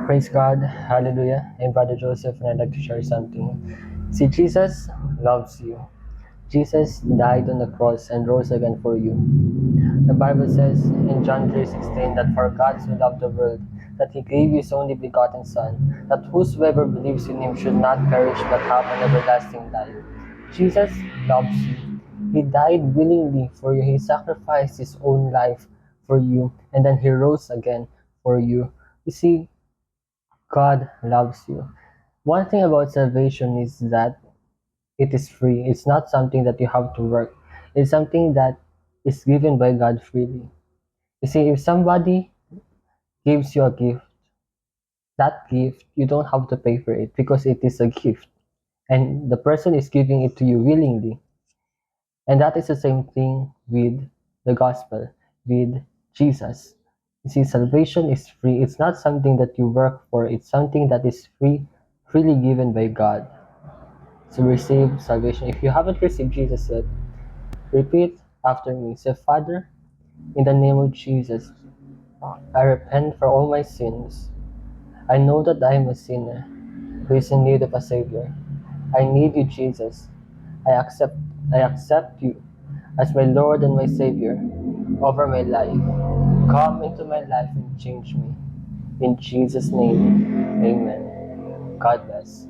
Praise God. Hallelujah. I'm Brother Joseph and I'd like to share something. See, Jesus loves you. Jesus died on the cross and rose again for you. The Bible says in John 3:16 that for God so loved the world that he gave his only begotten Son, that whosoever believes in him should not perish but have an everlasting life. Jesus loves you. He died willingly for you. He sacrificed his own life for you and then he rose again for you. You see, God loves you. One thing about salvation is that it is free. It's not something that you have to work. It's something that is given by God freely. You see, if somebody gives you a gift, that gift, you don't have to pay for it because it is a gift. And the person is giving it to you willingly. And that is the same thing with the gospel, with Jesus. You see, salvation is free. It's not something that you work for. It's something that is free, freely given by God. To receive salvation. If you haven't received Jesus yet, repeat after me. Say, Father, in the name of Jesus, I repent for all my sins. I know that I am a sinner who is in need of a Savior. I need you, Jesus. I accept I accept you as my Lord and my Savior over my life. Come into my life and change me. In Jesus' name, amen. God bless.